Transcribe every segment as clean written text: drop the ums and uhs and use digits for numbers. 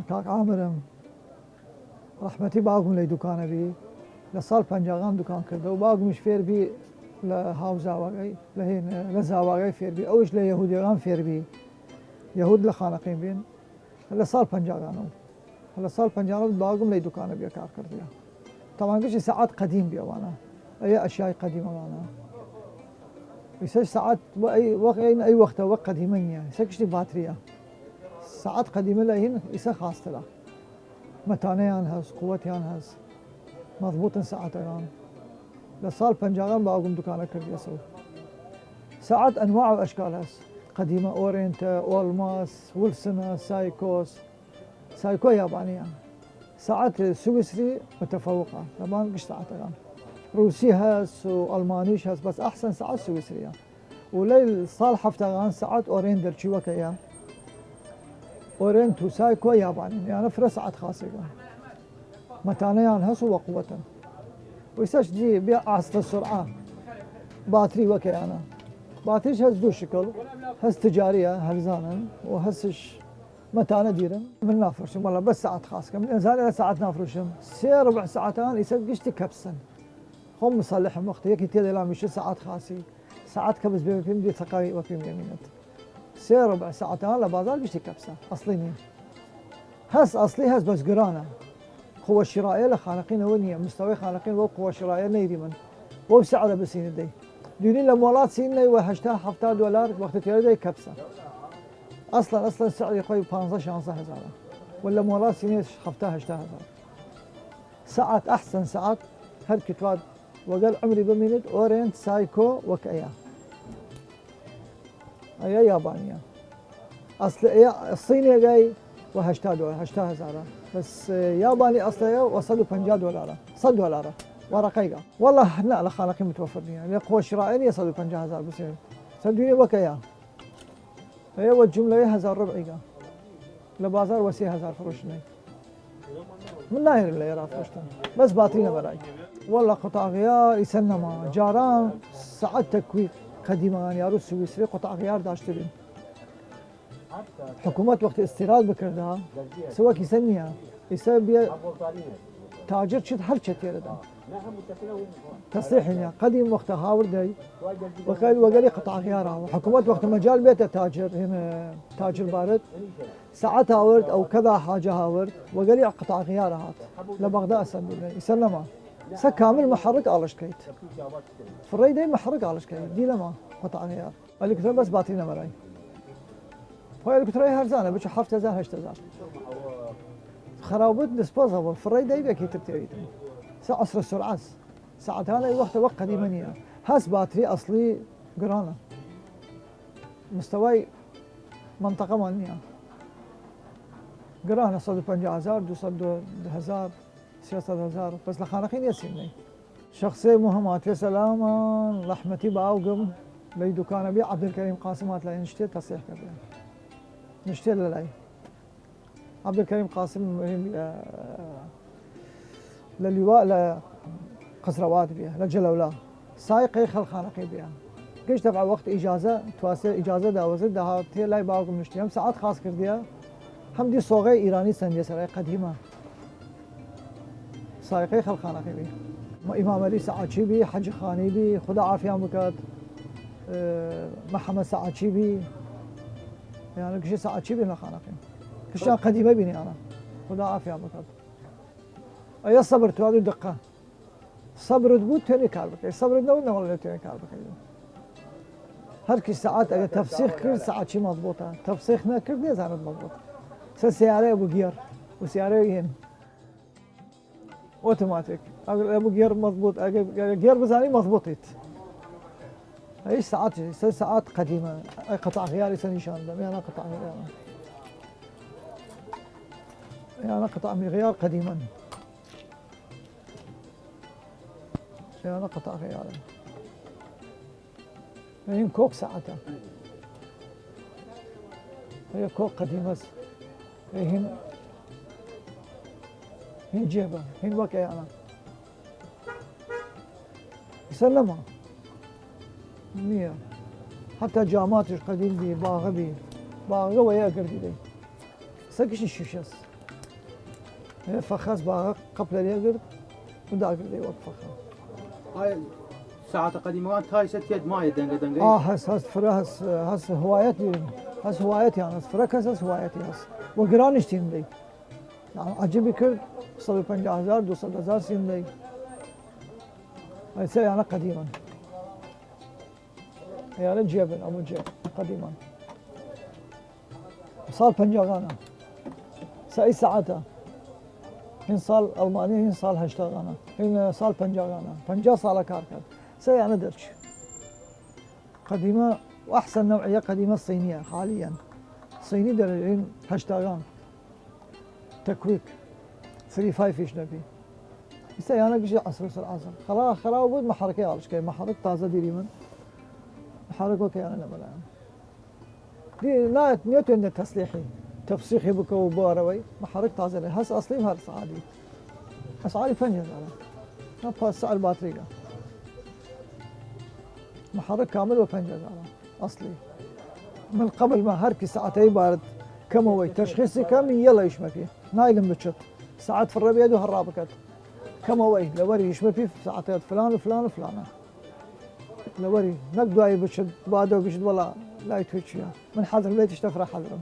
كاك عامرم رحمتي باقم لي دكان بي لصال بنجاغان دكان كردو باقمش فير بي لهاوزا واقعي لهين لزاواقعي فير بي اوش ليهوديغان فير بي يهود لخانقين بين هلا صال بنجاغانو هلا صال بنجاغانو باقم لي دكان بي كار كرديا طبعا قش ساعات قديم بي وانا اي اشياء قديمه وانا يسج ساعات اي وقت اي وقت قديمه يعني سكشتي باتريا ساعات قديمه لهين يسا خاص له متانيان هز قوتيان هز مضبوط ساعات ايان لصال بنجاغان باقم دكانه كرديا سو ساعات انواع واشكال هز قديمه اورينتا اولماس ويلسون سايكوس سايكو يابانيه ساعات سويسري متفوقه طبعا قش ساعات ايان روسي هز والمانيش هز بس احسن ساعات سويسريه وليل صال حفتغان ساعات اوريندر تشوكيا اورينتو سايكو ياباني يعني فرق ساعات خاصه متانيان هز وقوة ويساش دي بيع عصر السرعة باتري وكيانا باتريش هز دو شكل هز تجارية هلزانا وهزش متانة ديرن من نافرشم والله بس ساعات خاص كم إنزال ساعات نافرشم سي ربع ساعتان يسد قشتي كبسن هم مصلحهم وقت يكي تيدي لا مش ساعات خاصي ساعات كبس بيمكن دي ثقاي وكيم يمينت سي ربع ساعتان لبازار قشتي كبسة أصليني هز أصلي هز بس قرانة قوة الشرائية لخانقين ونية مستوى خانقين وقوة الشرائية نيري من وبسعره بسين دي ديني لمولات سين لي وهشتها حفتها دولار وقت تيري كبسة اصلا السعر يقوي 15 هزار ولا مولات سين حفتها هشتها هزار ساعات احسن ساعات هالكتواد وقال عمري بمينت اورينت سايكو وكايا اي يابانية اصل الصينية جاي وهشتها دولار هشتها هزار بس ياباني اصلا وصلوا 50 دولار صد دولار ورقيقة والله لا خالقي متوفرين يعني قوة شرائية يصلوا 50,000 بس صدقوني وكيا هي والجملة هزار ربعيقة لبازار وسي هزار فروشني من ناهر اللي يرى فروشتن بس باطينا براي والله قطع غيار يسنما جاران ساعات تكويك قديمة يعني روس سويسري قطع غيار داشترين حكومة وقت استيراد بكردها سواء يسنيها يسوي تاجر شد هر شت يردن تصليح يعني قديم وقت هاوردي وقال قطع غيارها وحكومة وقت مجال بيته تاجر هنا تاجر بارد ساعات هاورد او كذا حاجه هاورد وقال قطع غيارها هات لبغداد اسند يسلمها كامل محرك على كيت فريدي محرك على كيت دي لما قطع غيار الكترون بس باطينا مراي هاي الكترون هرزانه بش حفت هزار هشت هزار خرابط ديسبوزابل فريدي بيكي ترتيريت عصر السرعات ساعات هذا وقت قديمانية هاس باتري اصلي قرانا مستوى منطقة مانية قرانا صدو 50,000 دو صدو 1000 300,000 بس لخانقين يسيني شخصية مهمات يا سلاما رحمتي باوقم لي دكان بي عبد الكريم قاسمات لا نشتي تصيح كذا نشتي للاي عبد الكريم قاسم للواء لقصروات بيها للجلولة سايق يخل خانقي بيها كيش تبع وقت اجازه تواسي اجازه داوزه ده تي لاي باقم نشتيهم ساعات خاص كرديا هم دي صوغي ايراني سنجه سراي قديمه سايق يخل خانقي بيها امام علي ساعتشي بي حج خاني بي خدا عافيه مكات محمد ساعتشي بي يعني كش ساعتشي بي خانقي كش قديمه بيني انا خدا عافيه مكات اي صبرت هذه دقه صبر تبوت تاني كاربك صبر نونا ولا تاني كاربك هركي ساعات اگر تفسيخ كرد ساعات شي مضبوطه تفسيخ ما كرد نزانت مضبوط سيارة ابو جير وسيارة ين اوتوماتيك ابو جير مضبوط جير بزاني مضبوطيت هاي ساعات قديمه قطع غيار سنيشان دم يعني قطع غيار يعني قطع غيار قديما يعني قطع غيار يعني كوك ساعتها هي كوك قديمة هي هن جيبة هن وكي أنا يسلمها مية حتى جاماتش قديم بي باغ بي باغ ويا قردي دي سكش الشوشس فخاس باغ قبل اليقر وداقر لي وقفه. هاي ساعة قديمة وانت هاي ست يد ماي دنقة دنقة. هس فرا هس هوايتي، هس هوايتي انا فرا هس هوايتي هس وقران اشتين لي يعني عجبي كرد 150,000 200,000 سين لي هاي سي انا قديما يعني جبل ابو جبل قديما صار بنجاغانا ساي ساعتها هن صار الماني هن صار هشتغانا هن صار بنجاغانا بنجا صار كاركر سي انا درش قديمة وأحسن نوعية قديمة الصينية حاليا صيني درجين هشتاغان تكويك 35 ايش نبي بس أنا بيجي عصر العصر خلاص بود محركة على شكل محرك طازة ديري من محرك وكي أنا بلا دي لا نيوتن التسليحي تفسيخي بكو باروي محرك طازة لي هس أصلي وهرس عادي هس عادي فنجز على نبقى السعر باتريقة محرك كامل وفنجز على أصلي من قبل ما هركي ساعتين بارد كموي تشخيصي كم يلا يشمى فيه نايلم بتشط ساعات في الربيع دو هالرابكت كموي لوري يشمى فيه ساعتين فلان وفلان وفلانة لوري نقدو أي بتشط بعده بيشد ولا لا يتوجه من حضر البيت اشتفر حضرهم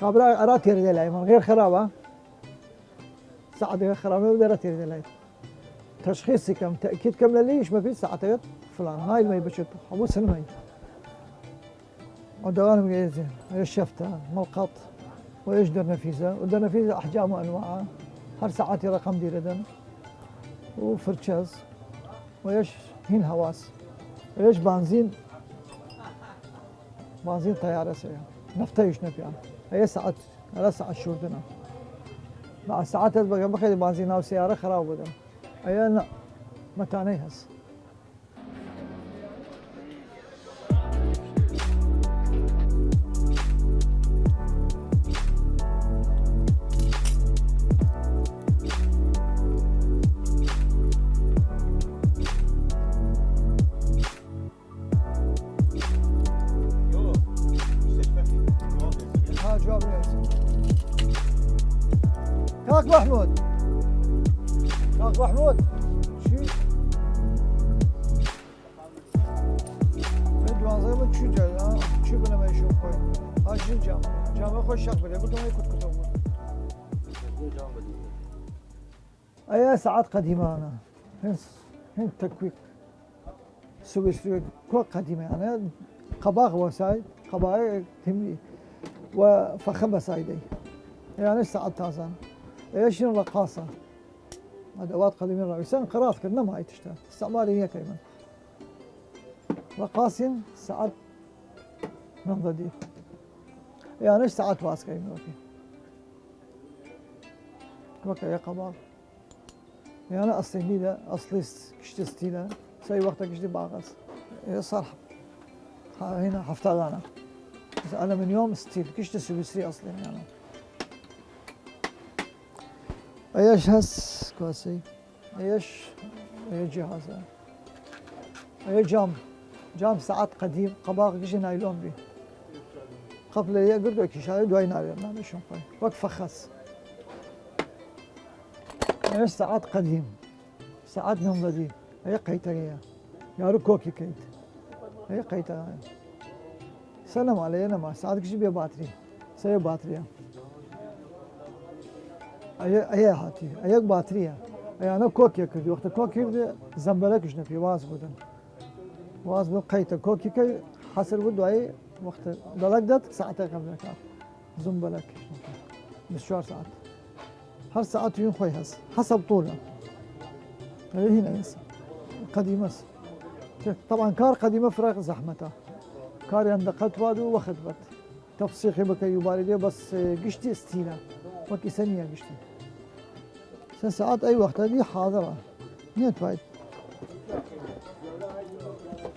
قبل أرات يرد لي من غير خرابة ساعة غير خرابة ودرت يرد لي تشخيصي كم تأكيد كم للي يشمى فيه ساعتين فلان هاي المي بتشط حبوس المي ودوام مجيزة الشفتة ملقط وإيش در نفيسة ودر نفيسة أحجام وأنواعها هر ساعاتي رقم ديردن وفرشاز وإيش هين هواس وإيش بنزين طيارة سيا نفطة يش نبيان هي ساعات على ساعات شوردنا مع الساعات بقى بخير بنزين أو سيارة خراب بدن هي متاني هس كاك محمود شو دوازه بود چی جای چی بنا ما يشوف خوي هاجي جامعه خوش شق بده قلت ما يكون كتب اي ساعات قديمه انا هن تكويك سويسري كو قديمه انا قباغ وساي قباغ تملي وفخم سايدي يعني ساعات تازان ايش الرقاصه ادوات قديمه رئيسان قراط كنا ما تشتغل استعمالي هي كيما رقاصين ساعات من ضدي يعني ساعات واسكه وكي وكي يا قباغ يعني اصلي ده اصلي كشت ستيله ساي وقتها كشت باغس صار هنا حفتاغانا انا من يوم ستيل كشت سويسري اصلي يعني ايش هس كواسي ايش جهازه اي جام ساعات قديم قباغ كشي نايلون بي قبل يقدر كشاي دواي نايلون ما شلون وقت فخس ايش ساعات قديم ساعات نمضي هي قيتريه يا ركوكي كيت هي قيتها سلام علينا ما ساعات كشي بي باتري سي باتريا اي هاتي اي باتريا اي انا كوكي كردي وقت كوكي زنبلك شنو في واز بدن واز بو قيت كوكي كي حصل بدو اي وقت دلقدت ساعتين قبل كان زنبلك مشوار ساعات هر ساعات يوم خوي هس حسب طولها هي هنا ينسى قديمة طبعا كار قديمة فراغ زحمتها كار يندقت وادو وخدبت تفسيخي بكي يباردي بس قشتي استيلا وكي سنية قشتي ساعات اي وقت هذه حاضرة نيت بايد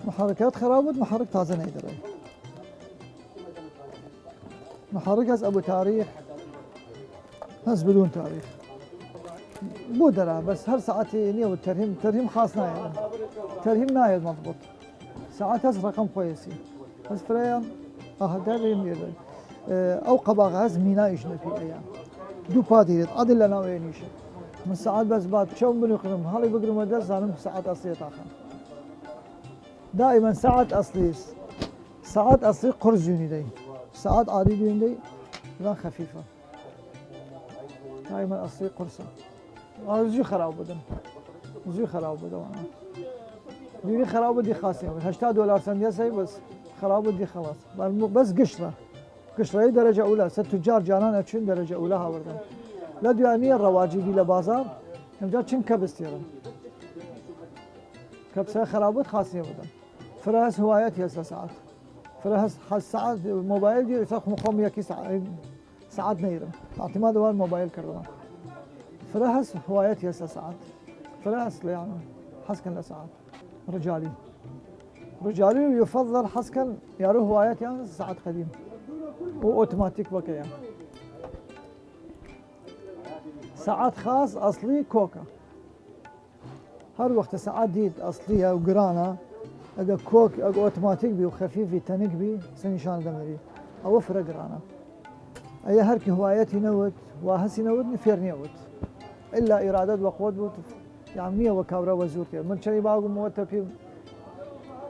محركات خرابت محرك تازة نيدري محرك هز ابو تاريخ هز بدون تاريخ مو درا بس هر ساعتي نيو الترهيم خاص نايد ترهيم نايد مضبوط ساعات هز رقم كويسي بس فريان داري او قباغ هز مينا يجنا في ايام دو باديت عدل لنا وينيش من ساعات بس بعد شو بنقرم هالي بقرم ودرس زانم ساعات أصلية آخر دائما ساعات أصلي قرزوني دي ساعات عادي دي لا خفيفة دائما أصلي قرصة زي خراب بدن زي خراب بدن أنا دي خراب بدي خاصة $8 سندية سي بس خراب بدي خلاص بس قشرة درجة أولى ست تجار جانان أتشن درجة أولى هاوردن لا ديانية الرواجبي لبازار نمجا چن كبستيرن كبسة خرابت خاصية بدن فرهس هوايات يسا ساعات فرهس حس ساعات موبايل دي يساق مقام يكي ساعات نيرم اعتماد وان موبايل كردنا فرهس هوايات يسا ساعات فرهس يعني حسكن لساعات رجالي يفضل حسكن يارو هوايات يعني ساعات قديم واوتوماتيك بكى يعني ساعات خاص اصلي كوكا هر وقت ساعات ديت اصليه وقرانه اجا كوك اجا اوتوماتيك بي وخفيف تنك بي سنشان دمري او فرق قرانه اي هركي هوايتي نوت وهسي نوت نفير نوت الا اراده وقوت بوت يعني وكابرا وزورتي من شري باغو موتفي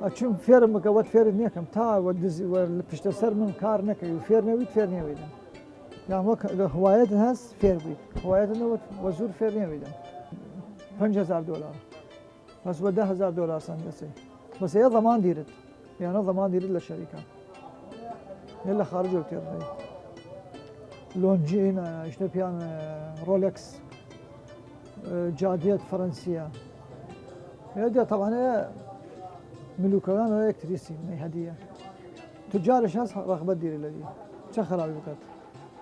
اشوف فير مقوت فير نيكم تا ودز والبشت سر من كار نكي وفير نويد يعني وك هوايات هاس فير بي هوايات نوت وزور فير نويد $5000 بس وده $1000 سنجسي بس هي ضمان ديرت يعني ضمان ديرت للشركة يلا خارج وتير لونجين اشتري بيان رولكس جاديات فرنسية هذا طبعا ملوكان ولا الكتريسي من هدية تجار شخص رغبة ديري الذي شخرا بكت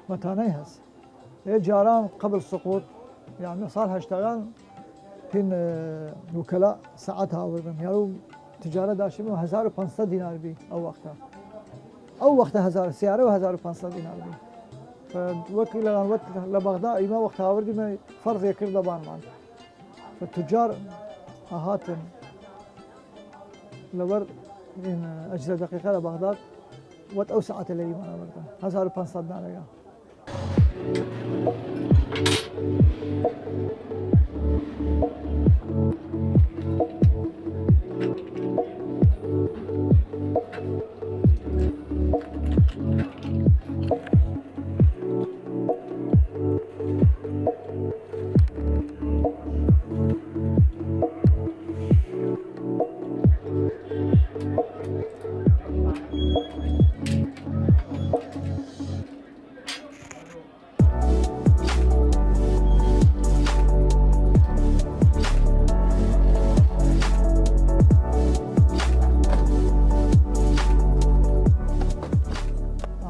متاني هس هي جاران قبل السقوط يعني صار اشتغل فين وكلاء ساعتها وردن يعني تجارة داشمه $1500 بي أو وقتها 1000 سيارة و$1500 بي فوكل لبغداد إما وقتها وردي ما فرض يكر دبان مان فالتجار هاتن لور إن أجل دقيقة لبغداد وتأوسعة لي ما وردن $1500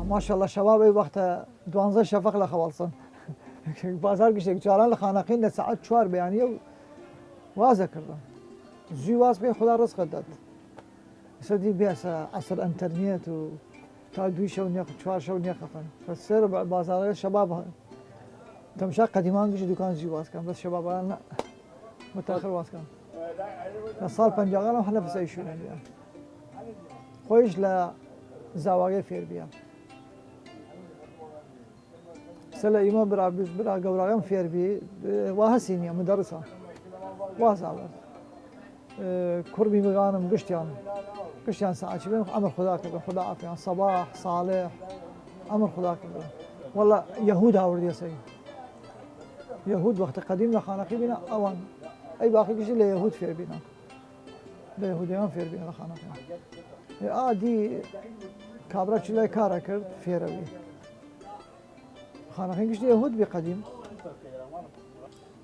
ما شاء الله شباب اي وقت 12 شفق لخوالصن بازار گشت جاران لخانقین لساعت 4 بیانیه واز کردن زی واز بی خدا رزق داد سدی بیاس عصر انترنت و تا 2 شو نیخ 4 شو نیخفن فسر بازار شباب تمشى قديمان گشت دکان زی واز کن بس شباب نه متأخر واز کن صار پنجاغان احنا في سيشون يعني خويش لا زواج فير بيا سلا إما برا قوراغم فير بي وهسينيا مدرسة واسعة كربي مغانم قشتيان ساعة شبين أمر خدا عافية صباح صالح أمر خدا كبير والله يهود هاورد يسوي يهود وقت قديم لخانقي بينا أوان أي باقي قشتي ليهود فير بينا ليهوديان فير بينا لخانقي دي كابرا شلي كارا كرد فيروي خانقين قشتي يهود بقديم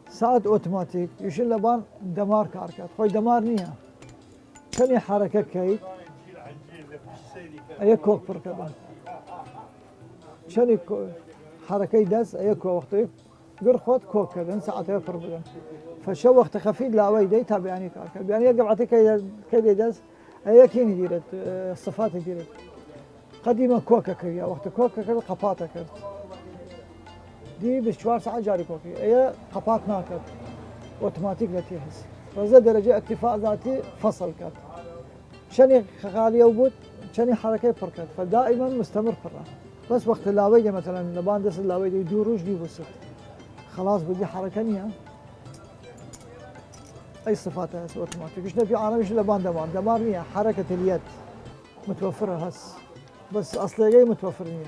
ساعة اوتوماتيك يشيل لبان دمار كاركات خوي دمار نية كني حركة كي اي كوك بركبان شني حركة دز اي كوك وقتي قر خود كوك كذا ساعة يفر بدن فشو وقت خفيف لا ويدي تابعني كاركات يعني يقبعتي كي دز اي كيني ديرت الصفات ديرت قديمة كوكا كريا وقت كوكا كريا قباطة كرت دي بشوار ساعة جاري كوكي اي قباط ناكر اوتوماتيك لتيهز رزا درجة اكتفاء ذاتي فصل كرت شني خالية وبوت شني حركة بركت فدائما مستمر فرا بس وقت اللاوية مثلا لبان دس اللاوية يدوروش دي بوست خلاص بدي حركة نية. أي صفات هسه أوتوماتيك، إيش نبي أنا مش لبان دمار، دمار نية حركة اليد متوفرة هس، بس أصلي جاي متوفر نية.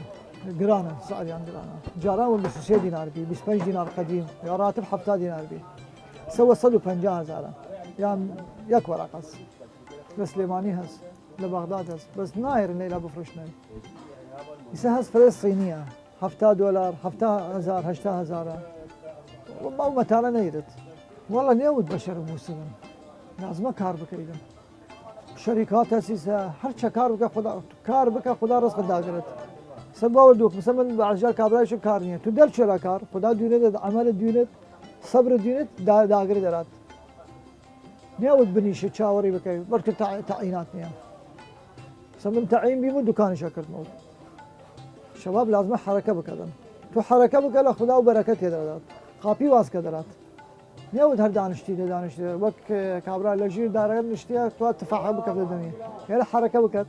قرانة سعودي عن قرانة، جاران بس 3 دينار بي، 25 دينار قديم، يا راتب 7 دينار بي. سوى 150,000 يعني يك ورق هس، بس ليماني هس، لبغداد هس، بس ناير اللي لا بفرشنا. يسا هس فلسطينية، 7 دولار، 7,000، 8,000. والله متانا نيرت. والله نيود بشر موسم، لازم كار بكيدم. شركات تأسيسها هر شيء كار بك خدا رزق داغرت. سبوا ودوك مثلا بعجال كابراي شو كارنيه تدل شرا كار خدا دينت عمل دينت صبر دينت داغر درات. نيود بنيش تشاوري بكي برك تعيينات نيا. سمن تعيين بيمو دكان شكل موت. شباب لازم حركة بكذا. تو حركة بكذا خدا وبركة يدرات. خابي واس كدرات. نيود هر دانشتي وك كابرا لجير دارن نشتي تو تفاحة بكذا الدنيا. يعني حركة بكذا.